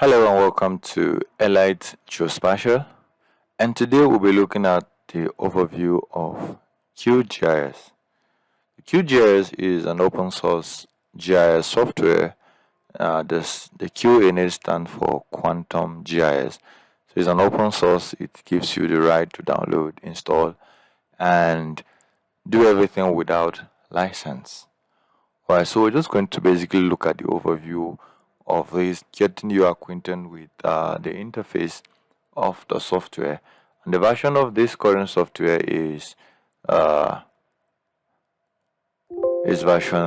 Hello and welcome to Elite Geospatial, and today we'll be looking at the overview of QGIS. QGIS is an open source GIS software. The Q in it stands for Quantum GIS. So it's an open source. It gives you the right to download, install, and do everything without license. Alright, so we're just going to basically look at the overview of this, getting you acquainted with the interface of the software. And the version of this current software is version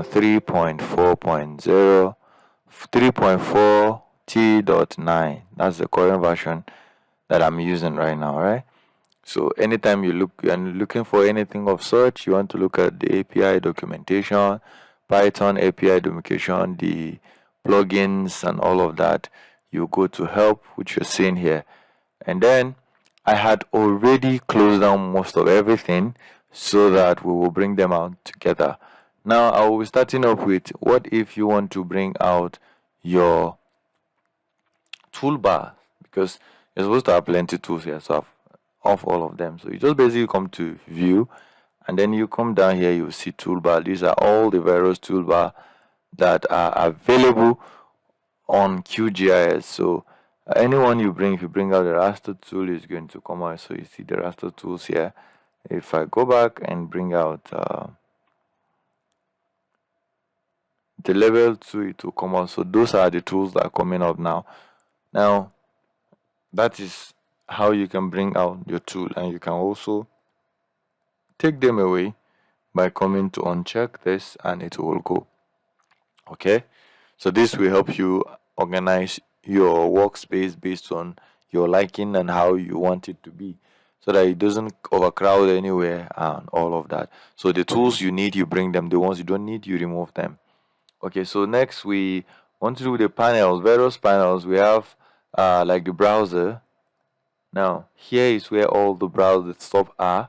3.4.0, 3.4T.9. That's the current version that I'm using right now, right? So anytime you're looking for anything of such, you want to look at the API documentation, Python API documentation, the plugins and all of that, you go to help, which you're seeing here. And then I had already closed down most of everything so that we will bring them out together. Now I will be starting up with, what if you want to bring out your toolbar, because you're supposed to have plenty tools here, so I've off all of them. So you just basically come to view, and then you come down here, you see toolbar. These are all the various toolbar that are available on QGIS. So anyone you bring, if you bring out the raster tool, is going to come out. So you see the raster tools here. If I go back and bring out the level 2, it will come out. So those are the tools that are coming up now. Now that is how you can bring out your tool, and you can also take them away by coming to uncheck this, and it will go. Okay, so this will help you organize your workspace based on your liking and how you want it to be, so that it doesn't overcrowd anywhere and all of that. So the tools you need, you bring them. The ones you don't need, you remove them. Okay, so next we want to do the panels, various panels. We have like the browser. Now here is where all the browser stuff are.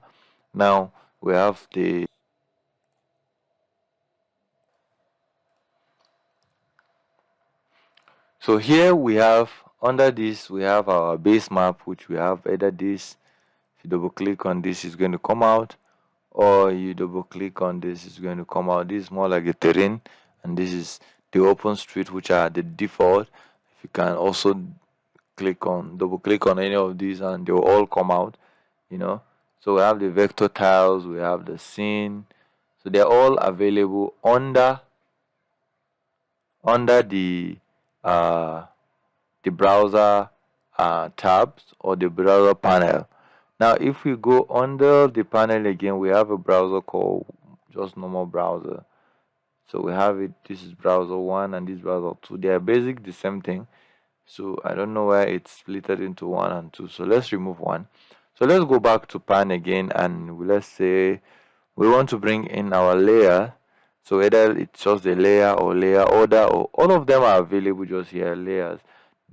Now we have the so here we have, under this we have our base map, which we have either this. If you double click on this, it's going to come out, or you double click on this, it's going to come out. This is more like a terrain, and this is the open street, which are the default. If you can also double click on any of these, and they will all come out, so we have the vector tiles, we have the scene, so they're all available under the browser tabs or the browser panel. Now if we go under the panel again, we have a browser called just normal browser. So we have it, this is browser 1 and this browser 2. They are basically the same thing. So I don't know why it's split into 1 and 2. So let's remove 1. So let's go back to pan again, and let's say we want to bring in our layer. So either it's just a layer or layer order, or all of them are available just here, layers.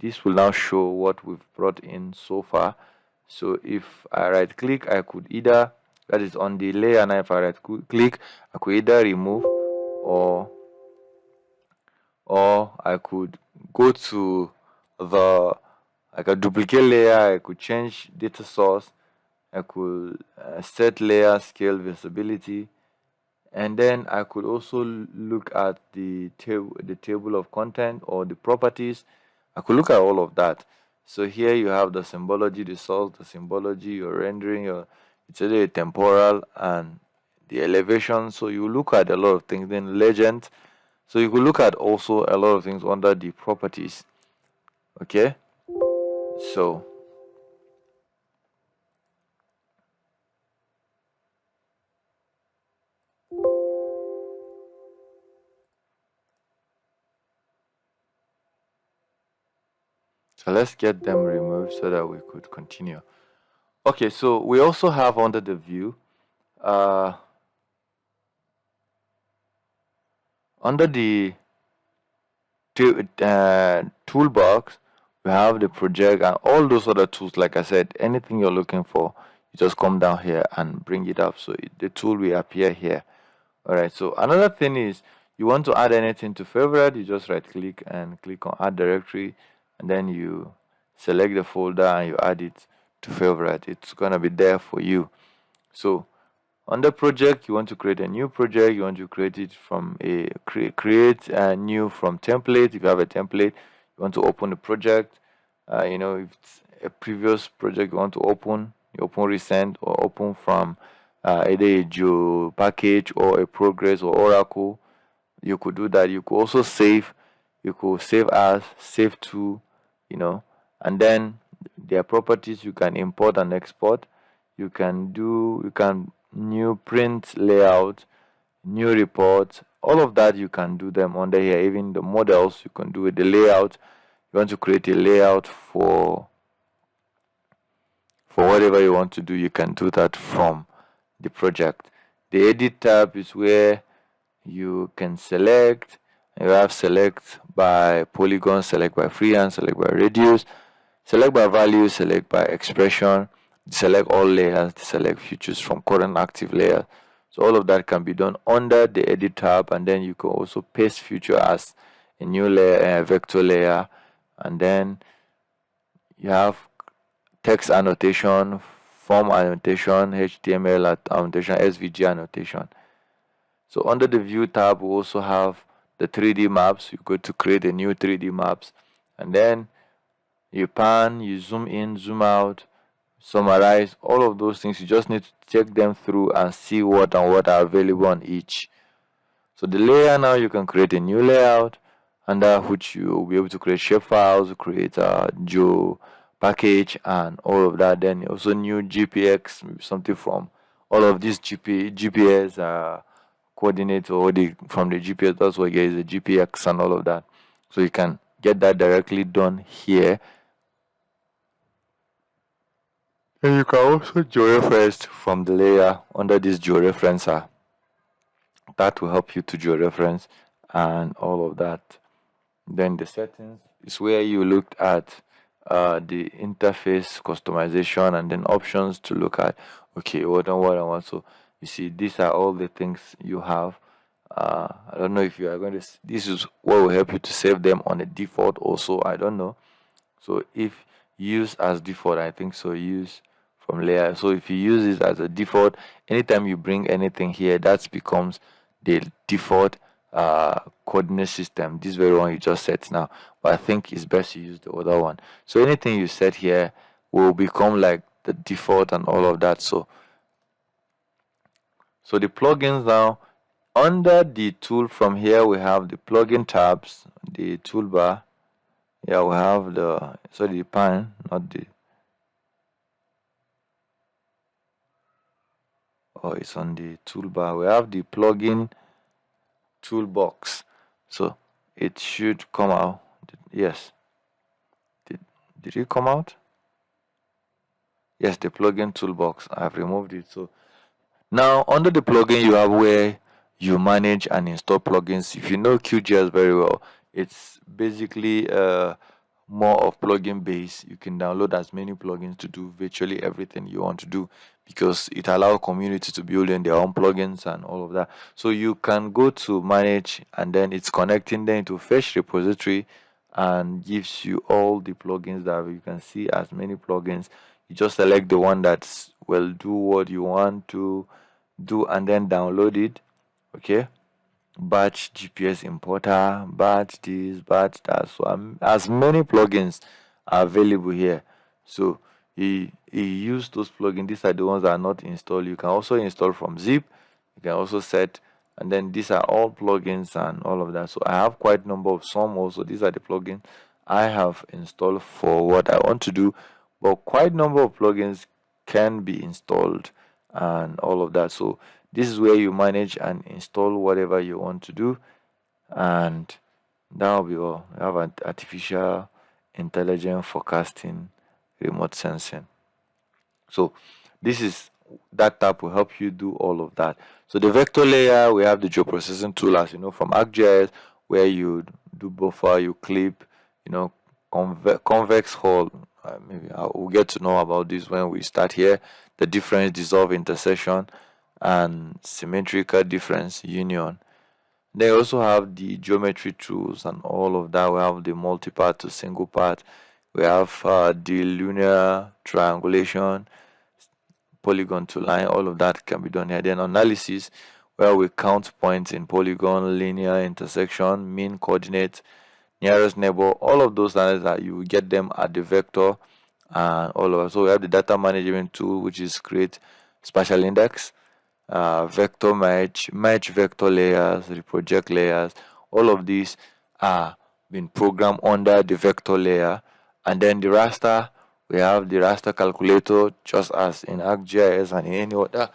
This will now show what we've brought in so far. So if I right click, I could either, that is on the layer, now if I right click, I could either remove or I could go to I could duplicate layer, I could change data source, I could set layer scale visibility, and then I could also look at the table of content or the properties. I could look at all of that. So here you have the symbology, the source, the symbology, your rendering, it's either a temporal and the elevation. So you look at a lot of things. Then legend. So you could look at also a lot of things under the properties. Okay, so let's get them removed so that we could continue. Okay, so we also have under the view, under the toolbox, we have the project and all those other tools. Like I said, anything you're looking for, you just come down here and bring it up, so the tool will appear here. All right, so another thing is, you want to add anything to favorite, you just right click and click on add directory. and then you select the folder and you add it to favorite. It's gonna be there for you. So on the project, you want to create a new project. You want to create it from a create a new from template. If you have a template, you want to open the project. If it's a previous project you want to open, you open recent or open from either a geo package or a progress or Oracle. You could do that. You could also save. You could save as, save to, and then their properties you can import and export. You can new print layout, new report, all of that you can do them under here. Even the models you can do with the layout. You want to create a layout for whatever you want to do, you can do that from the project. The edit tab is where you can select. You have select by polygon, select by freehand, select by radius, select by value, select by expression, select all layers, select features from current active layer. So all of that can be done under the edit tab, and then you can also paste feature as a new layer, a vector layer, and then you have text annotation, form annotation, HTML annotation, SVG annotation. So under the view tab, we also have the 3D maps. You go to create a new 3D maps, and then you pan, you zoom in, zoom out, summarize, all of those things. You just need to check them through and see what are available on each. So the layer, now you can create a new layout under which you will be able to create shape files, create a geo package and all of that. Then also new GPX, something from all of these GPS coordinates or from the GPS. That's what is the GPX and all of that. So you can get that directly done here. And you can also georeference from the layer under this georeferencer. That will help you to georeference and all of that. Then the settings is where you looked at the interface customization, and then options to look at, okay, what I want. So you see, these are all the things you have. I don't know if you are going to, this is what will help you to save them on a default also, I don't know. So if use as default, I think so, use from layer. So if you use it as a default, anytime you bring anything here, that becomes the default coordinate system. This very one you just set now, but I think it's best to use the other one. So anything you set here will become like the default and all of that. So the plugins now, under the tool from here we have the plugin tabs, the toolbar. Yeah, we have the pan, not the, oh, it's on the toolbar. We have the plugin toolbox. So it should come out. Yes. Did it come out? Yes, the plugin toolbox. I've removed it. So now under the plugin, you have where you manage and install plugins. If you know QGIS very well, it's basically more of plugin based. You can download as many plugins to do virtually everything you want to do, because it allows community to build in their own plugins and all of that. So you can go to manage, and then it's connecting them to fetch repository and gives you all the plugins that you can see as many plugins. You just select the one that will do what you want to do and then download it. Okay, batch GPS importer, batch this, batch that. So as many plugins are available here. So he used those plugins. These are the ones that are not installed. You can also install from zip. You can also set, and then these are all plugins and all of that. So I have quite a number of some also. These are the plugins I have installed for what I want to do, but quite a number of plugins can be installed and all of that. So this is where you manage and install whatever you want to do, and that will be all. We have an artificial intelligence forecasting, remote sensing. So this is, that tab will help you do all of that. So the vector layer, we have the geoprocessing tool, as you know from ArcGIS, where you do buffer, you clip, convex hull. Maybe we'll get to know about this when we start here. The difference, dissolve, intersection, and symmetrical difference, union. They also have the geometry tools and all of that. We have the multi-part to single part. We have the linear triangulation, polygon to line. All of that can be done here. Then analysis, where we count points in polygon, linear intersection, mean coordinate, nearest neighbor. All of those lines that you will get them at the vector and all of. So we have the data management tool, which is create spatial index, vector match vector layers, reproject layers. All of these are been programmed under the vector layer. And then the raster, we have the raster calculator, just as in ArcGIS and in any other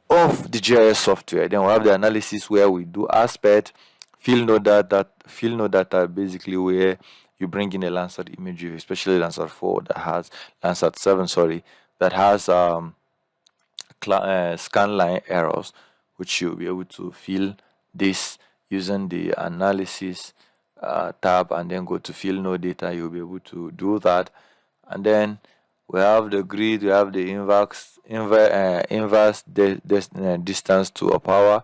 of the GIS software. Then we have the analysis where we do aspect, field node data, basically where you bring in a Landsat imagery, especially Landsat 4 that has Landsat 7, sorry, that has scan line errors, which you'll be able to fill this using the analysis tab, and then go to field node data. You'll be able to do that. And then we have the grid, we have the inverse distance to a power,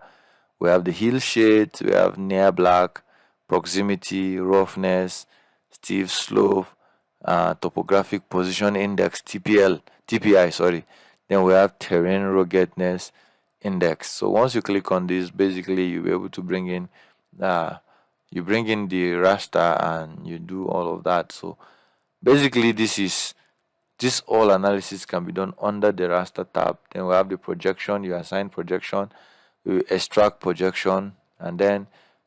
we have the hill shade, we have near black, proximity, roughness, steep slope, topographic position index, TPI, sorry. Then we have terrain ruggedness index. So once you click on this, basically you'll be able to bring in the raster and you do all of that. So basically this all analysis can be done under the raster tab. Then we have the projection, you assign projection, you extract projection, and then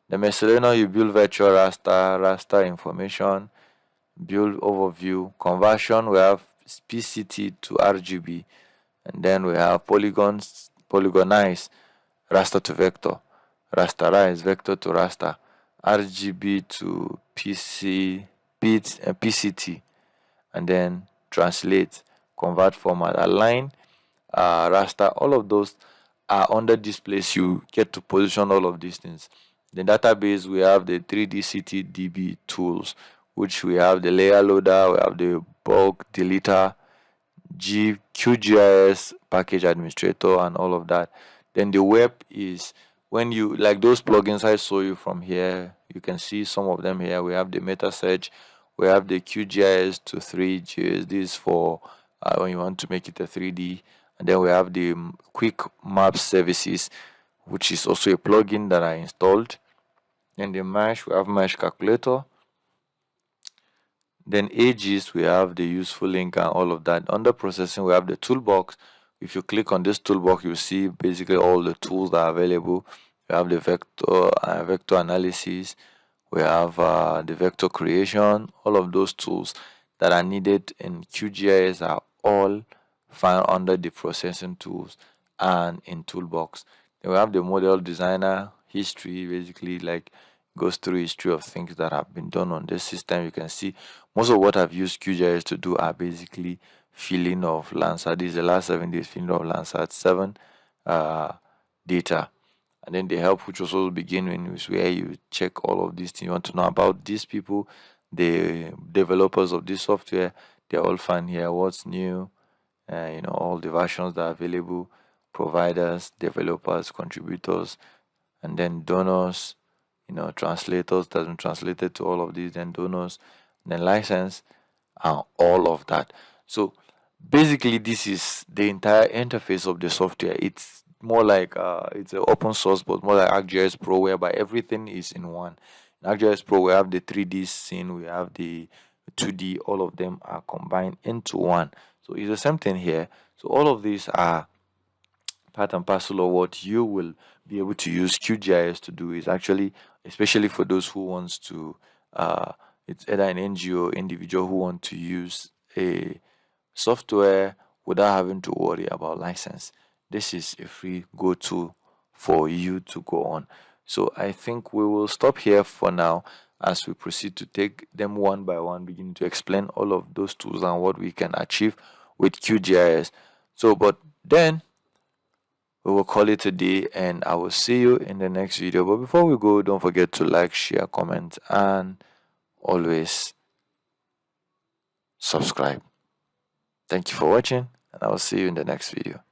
the miscellaneous, you build virtual raster information, build overview, conversion, we have PCT to RGB, and then we have polygonize raster to vector, rasterize vector to raster, RGB to PCT, and then translate, convert format, align, raster. All of those are under this place. You get to position all of these things. The database, we have the 3D CTDB tools, which we have the layer loader, we have the bulk deleter, QGIS package administrator, and all of that. Then the web is when you like those plugins I saw you from here. You can see some of them here. We have the meta search, we have the QGIS to 3GIS. This is for when you want to make it a 3D. And then we have the quick map services, which is also a plugin that I installed. Then the mesh, we have mesh calculator. Then AGIS, we have the useful link and all of that. Under processing, we have the toolbox. If you click on this toolbox, you see basically all the tools that are available. We have the vector analysis. We have the vector creation. All of those tools that are needed in QGIS are all found under the processing tools and in toolbox. Then we have the model designer history, basically like goes through history of things that have been done on this system. You can see most of what I've used QGIS to do are basically filling of Landsat. This is the last 7 days filling of Landsat 7 data. And then the help, which also beginning, is where you check all of these things. You want to know about these people, the developers of this software. They're all found here. What's new? All the versions that are available, providers, developers, contributors, and then donors, translators that have been translated to all of these, then donors, then license, and all of that. So basically this is the entire interface of the software. It's more like it's an open source, but more like ArcGIS Pro, whereby everything is in one. In ArcGIS Pro, we have the 3D scene, we have the 2D, all of them are combined into one. So it's the same thing here. So all of these are part and parcel of what you will be able to use QGIS to do. Is actually, especially for those who wants to, it's either an NGO individual who want to use a software without having to worry about license. This is a free go-to for you to go on. So I think we will stop here for now as we proceed to take them one by one, begin to explain all of those tools and what we can achieve with QGIS. So, but then we will call it a day, and I will see you in the next video. But before we go, don't forget to like, share, comment, and always subscribe. Thank you for watching, and I will see you in the next video.